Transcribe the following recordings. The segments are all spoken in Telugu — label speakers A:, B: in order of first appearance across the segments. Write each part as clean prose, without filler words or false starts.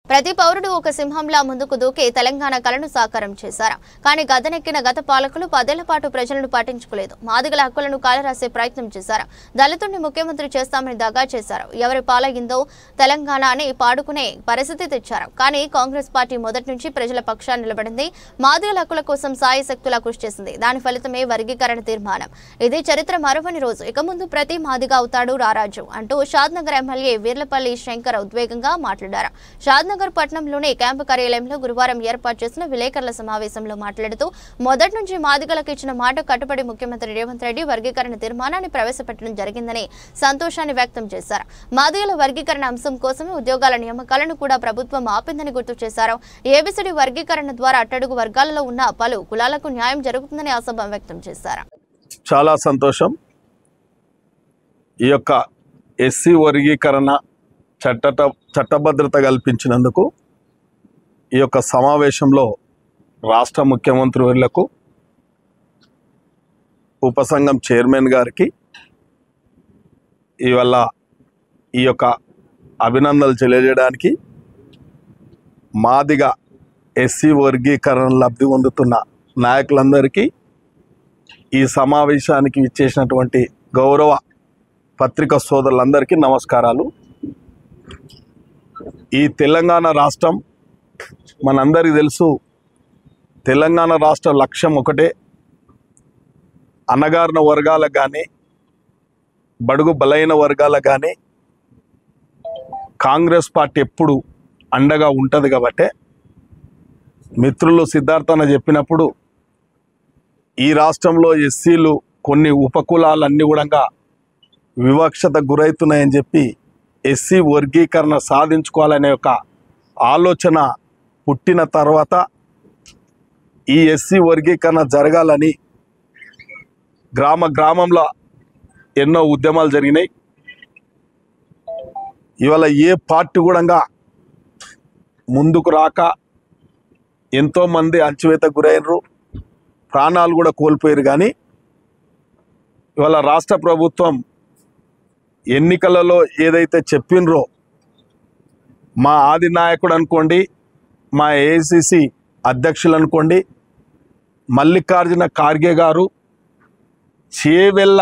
A: ప్రతి పౌరుడు ఒక సింహంలా ముందుకు దూకి తెలంగాణ కలను సాకారం చేశారు. కానీ గదనెక్కిన గత పాలకులు 10 ఏళ్ల పాటు ప్రజలను పట్టించుకోలేదు. మాదిగల హక్కులను కాలరాసే ప్రయత్నం చేశారు. దళితుడిని ముఖ్యమంత్రి చేస్తామని దగా చేశారు. ఎవరి పాలయ్యిందో తెలంగాణ అని పాడుకునే పరిస్థితి తెచ్చారు. కానీ కాంగ్రెస్ పార్టీ మొదటి నుంచి ప్రజల పక్షాన్ని నిలబడింది. మాదిగల హక్కుల కోసం సాయశక్తులా కృషి చేసింది. దాని ఫలితమే వర్గీకరణ తీర్మానం. ఇది చరిత్ర మరవని రోజు. ఇక ముందు ప్రతి మాదిగ అవుతాడు రారాజు అంటూ షాద్నగర్ ఎమ్మెల్యే వీర్లపల్లి శంకర్ ఉద్వేగంగా మాట్లాడారు. షాద్నగర్ పట్టణంలోని క్యాంపు కార్యాలయంలో గురువారం ఏర్పాటు చేసిన విలేకరుల సమావేశంలో మాట్లాడుతూ మొదటి నుంచి మాదిగలకు ఇచ్చిన మాట కట్టుబడి ముఖ్యమంత్రి రేవంత్ రెడ్డి వర్గీకరణ తీర్మానాన్ని ప్రవేశపెట్టడం జరిగిందని సంతోషాన్ని వ్యక్తం చేశారు. మాదిగల వర్గీకరణ అంశం కోసమే ఉద్యోగాల నియామకాలను కూడా ప్రభుత్వం ఆపిందని గుర్తు చేశారు. ఏబిసిడి వర్గీకరణ ద్వారా అట్టడుగు వర్గాలలో ఉన్న పలు కులాలకు న్యాయం జరుగుతుందని ఆశాభావం వ్యక్తం చేశారు.
B: చాలా సంతోషం. ఈ యొక్క ఎస్సీ వర్గీకరణ చట్టభద్రత కల్పించినందుకు ఈ యొక్క సమావేశంలో రాష్ట్ర ముఖ్యమంత్రి వర్యులకు, ఉపసంఘం చైర్మన్ గారికి ఇవాళ ఈ యొక్క అభినందనలు తెలియజేయడానికి, మాదిగ ఎస్సీ వర్గీకరణ లబ్ధి పొందుతున్న నాయకులందరికీ, ఈ సమావేశానికి ఇచ్చేసినటువంటి గౌరవ పత్రికా సోదరులందరికీ నమస్కారాలు. ఈ తెలంగాణ రాష్ట్రం మనందరికీ తెలుసు. తెలంగాణ రాష్ట్ర లక్ష్యం ఒకటే. అణగారిన వర్గాలకు కానీ, బడుగు బలైన వర్గాలకు కానీ కాంగ్రెస్ పార్టీ ఎప్పుడు అండగా ఉంటుంది. కాబట్టి మిత్రులు సిద్ధార్థన చెప్పినప్పుడు ఈ రాష్ట్రంలో ఎస్సీలు కొన్ని ఉపకులాలన్నీ కూడా వివక్షత గురవుతున్నాయని చెప్పి ఎస్సీ వర్గీకరణ సాధించుకోవాలనే ఒక ఆలోచన పుట్టిన తర్వాత ఈ ఎస్సీ వర్గీకరణ జరగాలని గ్రామంలో ఎన్నో ఉద్యమాలు జరిగినాయి. ఇవాళ ఏ పార్టీ కూడా ముందుకు రాక ఎంతోమంది అణచివేత గురైనరు, ప్రాణాలు కూడా కోల్పోయారు. కానీ ఇవాళ రాష్ట్ర ప్రభుత్వం ఎన్నికలలో ఏదైతే చెప్పినరో, మా ఆది నాయకుడు అనుకోండి, మా ఏఐసిసి అధ్యక్షులు అనుకోండి, మల్లికార్జున ఖార్గే గారు చేవెళ్ళ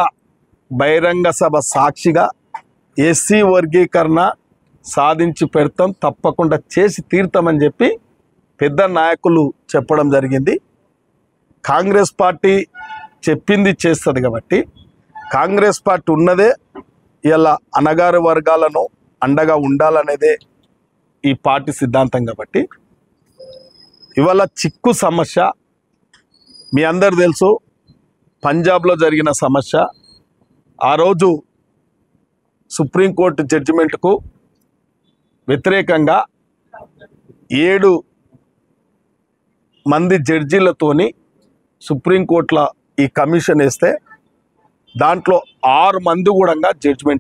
B: బహిరంగ సభ సాక్షిగా ఎస్సీ వర్గీకరణ సాధించి పెడతాం, తప్పకుండా చేసి తీరుతామని చెప్పి పెద్ద నాయకులు చెప్పడం జరిగింది. కాంగ్రెస్ పార్టీ చెప్పింది చేస్తుంది కాబట్టి, కాంగ్రెస్ పార్టీ ఉన్నదే ఇలా అణగారు వర్గాలను అండగా ఉండాలనేదే ఈ పార్టీ సిద్ధాంతం. కాబట్టి ఇవాళ చిక్కు సమస్య మీ అందరు తెలుసు. పంజాబ్లో జరిగిన సమస్య. ఆ రోజు సుప్రీంకోర్టు జడ్జిమెంట్కు వ్యతిరేకంగా 7 మంది జడ్జీలతోని సుప్రీంకోర్టులో ఈ కమిషన్ వేస్తే దాంట్లో 6 మంది కూడా జడ్జిమెంట్